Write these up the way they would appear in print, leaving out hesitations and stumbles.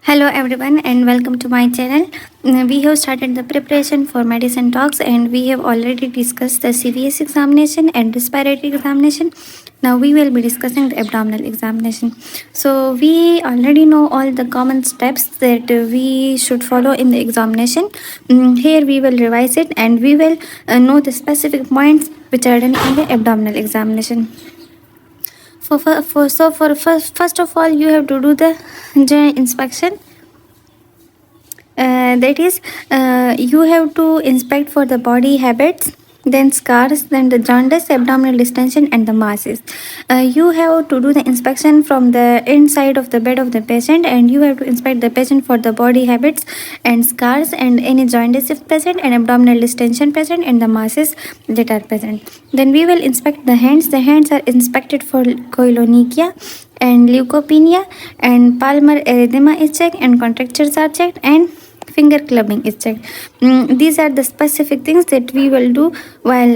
Hello everyone and welcome to my channel. We have started the preparation for Medicine TOACS and we have already discussed the CVS examination and respiratory examination. Now we will be discussing the abdominal examination. So we already know all the common steps that we should follow in the examination. Here we will revise it and we will know the specific points which are done in the abdominal examination. First of all, you have to do the general inspection. That is, you have to inspect for the body habits, then scars, then the jaundice, abdominal distension, and the masses. You have to do the inspection from the inside of the bed of the patient, and you have to inspect the patient for the body habits and scars and any jaundice if present, and abdominal distension present, and the masses that are present. Then we will inspect the hands. The hands are inspected for koilonychia and leukopenia, and palmar erythema is checked, and contractures are checked, and finger clubbing is checked. These are the specific things that we will do while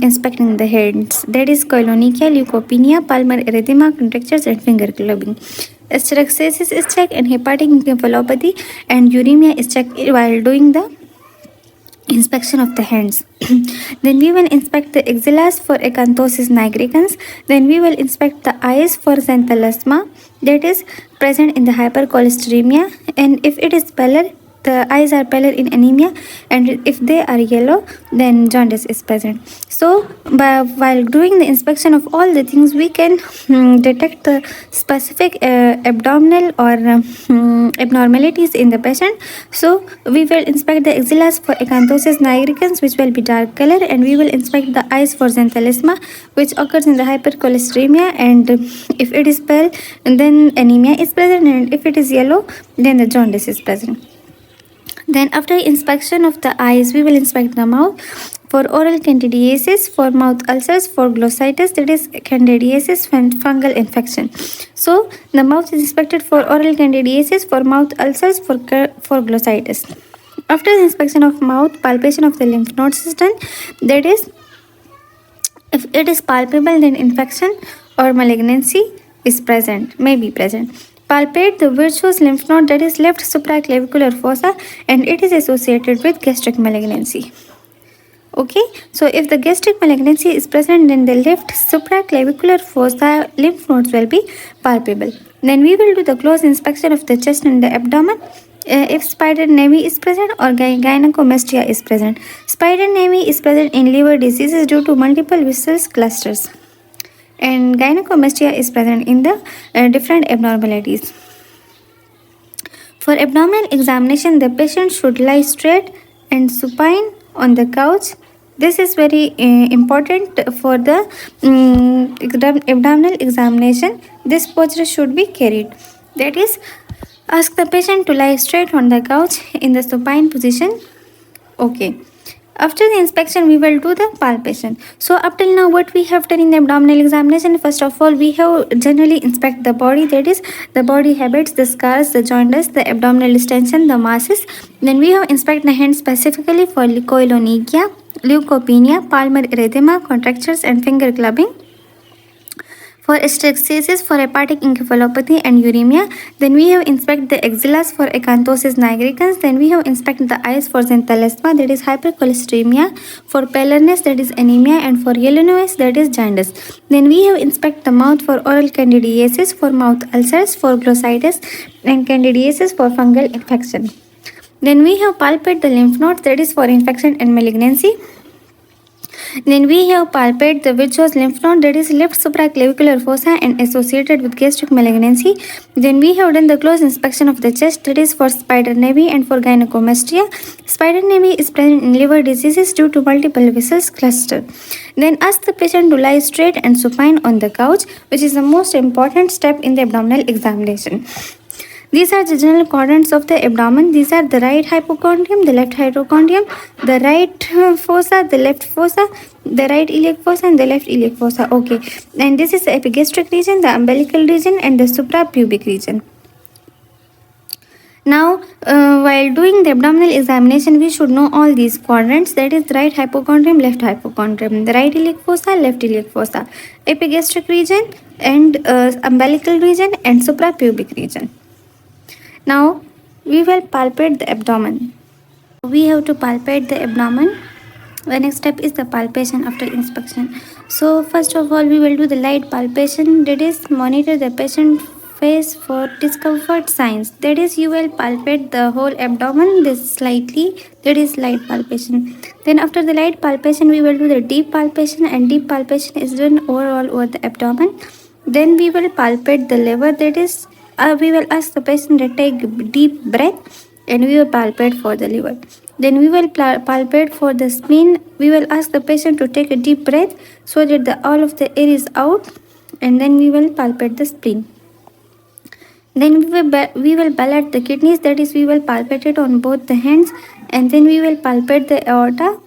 inspecting the hands. That is koilonychia, leukopenia, palmar erythema, contractures, and finger clubbing. Asterixasis is checked, and hepatic encephalopathy and uremia is checked while doing the inspection of the hands. Then we will inspect the axillas for acanthosis nigricans. Then we will inspect the eyes for xanthelasma, that is present in the hypercholesteremia, and if it is pallor, the eyes are pallor in anemia, and if they are yellow, then jaundice is present. So while doing the inspection of all the things, we can detect the specific abdominal or abnormalities in the patient. So we will inspect the axillas for acanthosis nigricans, which will be dark color, and we will inspect the eyes for xanthelasma, which occurs in the hypercholesteremia, and if it is pale, then anemia is present, and if it is yellow, then the jaundice is present. Then after inspection of the eyes, we will inspect the mouth for oral candidiasis, for mouth ulcers, for glossitis, that is candidiasis and fungal infection. So the mouth is inspected for oral candidiasis, for mouth ulcers, for glossitis. After the inspection of mouth, palpation of the lymph nodes is done. That is, if it is palpable, then infection or malignancy is present, may be present. Palpate the virtuous lymph node, that is left supraclavicular fossa, and it is associated with gastric malignancy. Okay, so if the gastric malignancy is present, then the left supraclavicular fossa lymph nodes will be palpable. Then we will do the close inspection of the chest and the abdomen. If spider nevi is present or gynecomastia is present. Spider nevi is present in liver diseases due to multiple vessels clusters, and gynecomastia is present in the different abnormalities. For abdominal examination, the patient should lie straight and supine on the couch. This is very important for the abdominal examination. This posture should be carried. That is, ask the patient to lie straight on the couch in the supine position. Okay. After the inspection, we will do the palpation. So up till now, what we have done in the abdominal examination, first of all, we have generally inspect the body, that is the body habits, the scars, the jaundice, the abdominal distension, the masses. Then we have inspect the hands specifically for koilonychia, leukopenia, palmar erythema, contractures, and finger clubbing. For asterixasis, for hepatic encephalopathy and uremia. Then we have inspect the axillas for acanthosis nigricans. Then we have inspect the eyes for xanthelasma, that is hypercholesteremia, for pallorness, that is anemia, and for yellowness, that is jaundice. Then we have inspect the mouth for oral candidiasis, for mouth ulcers, for glossitis, and candidiasis for fungal infection. Then we have palpate the lymph nodes, that is for infection and malignancy. Then we have palpate the virtuous lymph node, that is left supraclavicular fossa and associated with gastric malignancy. Then we have done the close inspection of the chest, that is for spider nevi and for gynecomastia. Spider nevi is present in liver diseases due to multiple vessels cluster. Then ask the patient to lie straight and supine on the couch, which is the most important step in the abdominal examination. These are the general quadrants of the abdomen. These are the right hypochondrium, the left hypochondrium, the right fossa, the left fossa, the right iliac fossa, and the left iliac fossa. Okay, and this is the epigastric region, the umbilical region, and the suprapubic region. Now, while doing the abdominal examination, we should know all these quadrants, that is the right hypochondrium, left hypochondrium, the right iliac fossa, left iliac fossa, epigastric region, and umbilical region, and suprapubic region. Now we will palpate the abdomen. We have to palpate the abdomen. The next step is the palpation after inspection. So first of all, we will do the light palpation. That is, monitor the patient face for discomfort signs. That is, you will palpate the whole abdomen this slightly. That is light palpation. Then after the light palpation, we will do the deep palpation, and deep palpation is done overall over the abdomen. Then we will palpate the liver. That is, we will ask the patient to take deep breath, and we will palpate for the liver. Then we will palpate for the spleen. We will ask the patient to take a deep breath so that all of the air is out, and then we will palpate the spleen. Then we will ballot the kidneys. That is, we will palpate it on both the hands, and then we will palpate the aorta.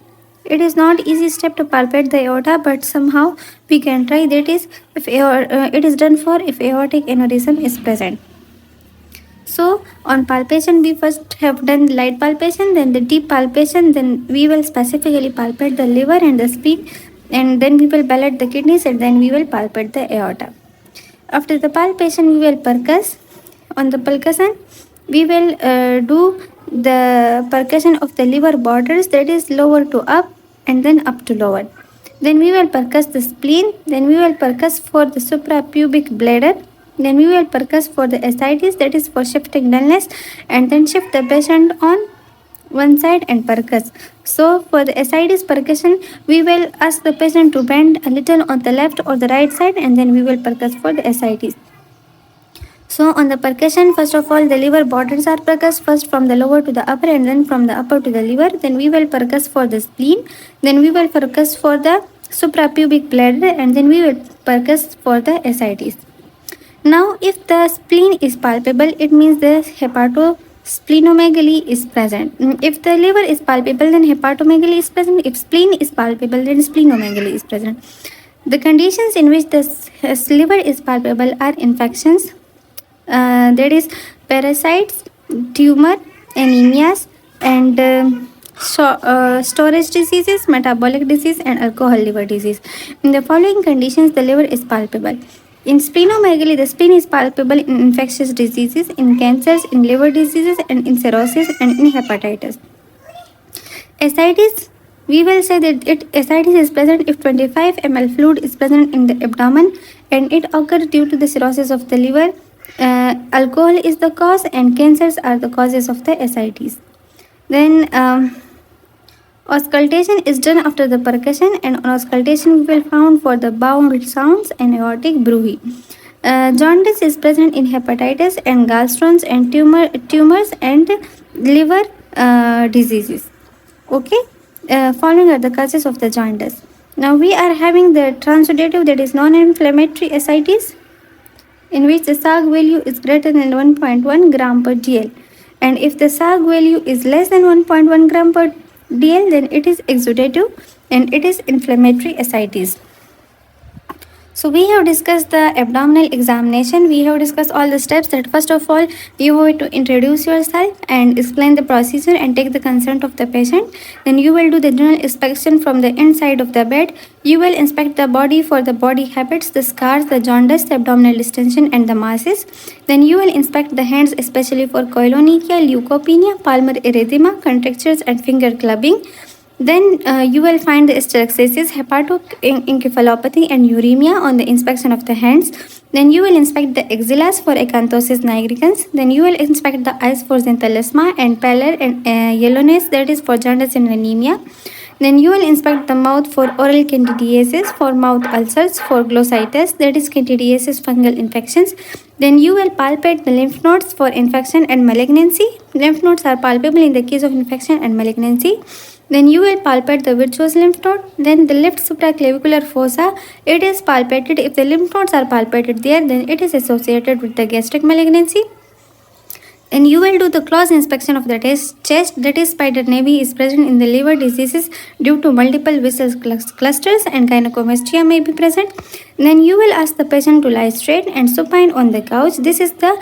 It is not easy step to palpate the aorta, but somehow we can try. That is, if it is done for if aortic aneurysm is present. So on palpation, we first have done light palpation, then the deep palpation, then we will specifically palpate the liver and the spleen, and then we will ballot the kidneys, and then we will palpate the aorta. After the palpation, we will percuss. On the percussion, we will do the percussion of the liver borders, that is lower to up and then up to lower. Then we will percuss the spleen, then we will percuss for the suprapubic bladder, then we will percuss for the ascites, that is for shifting dullness, and then shift the patient on one side and percuss. So for the ascites percussion, we will ask the patient to bend a little on the left or the right side, and then we will percuss for the ascites. So on the percussion, first of all, the liver borders are percussed first from the lower to the upper, and then from the upper to the liver. Then we will percuss for the spleen, then we will percuss for the suprapubic bladder, and then we will percuss for the ascites. Now, if the spleen is palpable, it means the hepatosplenomegaly is present. If the liver is palpable, then hepatomegaly is present. If spleen is palpable, then splenomegaly is present. The conditions in which the liver is palpable are infections, that is parasites, tumor, anemias, and storage diseases, metabolic disease, and alcohol liver disease. In the following conditions, the liver is palpable. In splenomegaly, the spleen is palpable in infectious diseases, in cancers, in liver diseases, and in cirrhosis, and in hepatitis. Ascites, we will say that ascites is present if 25 ml fluid is present in the abdomen, and it occurs due to the cirrhosis of the liver. Alcohol is the cause, and cancers are the causes of the ascites. Then auscultation is done after the percussion, and on auscultation we will found for the bowel sounds and aortic bruit. Jaundice is present in hepatitis and gallstones and tumors and liver diseases. Okay, following are the causes of the jaundice. Now we are having the transudative, that is non-inflammatory ascites, in which the SAG value is greater than 1.1 gram per dl, and if the SAG value is less than 1.1 gram per dl, then it is exudative and it is inflammatory ascites. So we have discussed the abdominal examination. We have discussed all the steps. That first of all, you have to introduce yourself and explain the procedure and take the consent of the patient. Then you will do the general inspection from the inside of the bed. You will inspect the body for the body habits, the scars, the jaundice, the abdominal distension, and the masses. Then you will inspect the hands, especially for koilonychia, leukopenia, palmar erythema, contractures, and finger clubbing. Then you will find the hysterectasis, hepatoencephalopathy, and uremia on the inspection of the hands. Then you will inspect the axillas for acanthosis nigricans. Then you will inspect the eyes for xanthelasma and pallor and yellowness, that is for jaundice and anemia. Then you will inspect the mouth for oral candidiasis, for mouth ulcers, for glossitis, that is candidiasis fungal infections. Then you will palpate the lymph nodes for infection and malignancy. Lymph nodes are palpable in the case of infection and malignancy. Then you will palpate the virtuous lymph node. Then the left supraclavicular fossa, it is palpated. If the lymph nodes are palpated there, then it is associated with the gastric malignancy. And you will do the close inspection of the chest, that is spider nevi is present in the liver diseases due to multiple vessel clusters, and gynecomastia may be present. Then you will ask the patient to lie straight and supine on the couch. This is the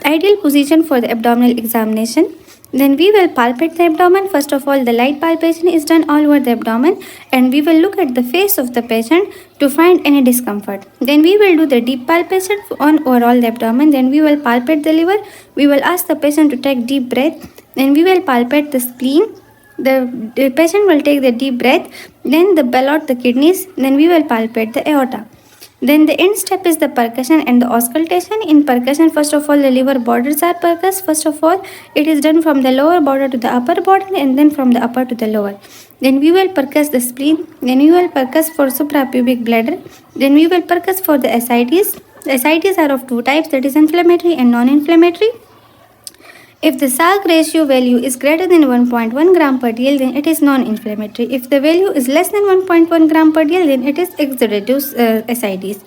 ideal position for the abdominal examination. Then we will palpate the abdomen. First of all, the light palpation is done all over the abdomen, and we will look at the face of the patient to find any discomfort. Then we will do the deep palpation on overall the abdomen. Then we will palpate the liver. We will ask the patient to take deep breath. Then we will palpate the spleen. The patient will take the deep breath. Then the ballot the kidneys. Then we will palpate the aorta. Then the end step is the percussion and the auscultation. In percussion, first of all, the liver borders are percussed. First of all, it is done from the lower border to the upper border, and then from the upper to the lower. Then we will percuss the spleen. Then we will percuss for suprapubic bladder. Then we will percuss for the ascites. The ascites are of two types, that is inflammatory and non-inflammatory. If the SAG ratio value is greater than 1.1 gram per dl, then it is non-inflammatory. If the value is less than 1.1 gram per dl, then it is exudative ascites.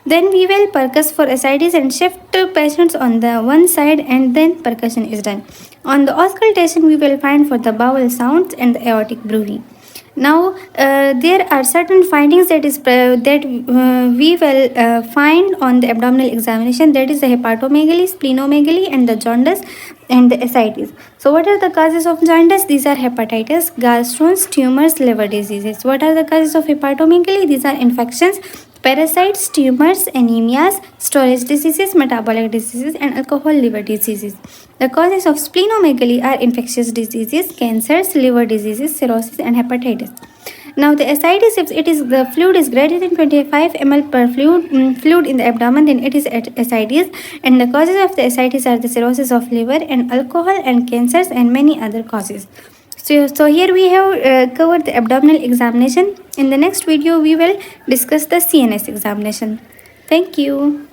Then we will percuss for ascites and shift patients on the one side, and then percussion is done. On the auscultation, we will find for the bowel sounds and the aortic breathing. Now there are certain findings that we will find on the abdominal examination, that is the hepatomegaly, splenomegaly, and the jaundice and the ascites. So what are the causes of jaundice? These are hepatitis, gallstones, tumors, liver diseases. What are the causes of hepatomegaly? These are infections, parasites, tumors, anemias, storage diseases, metabolic diseases, and alcohol liver diseases. The causes of splenomegaly are infectious diseases, cancers, liver diseases, cirrhosis, and hepatitis. Now the ascites, if the fluid is greater than 25 ml per fluid in the abdomen, then it is ascites, and the causes of the ascites are the cirrhosis of liver and alcohol and cancers and many other causes. So here we have covered the abdominal examination. In the next video, we will discuss the CNS examination. Thank you.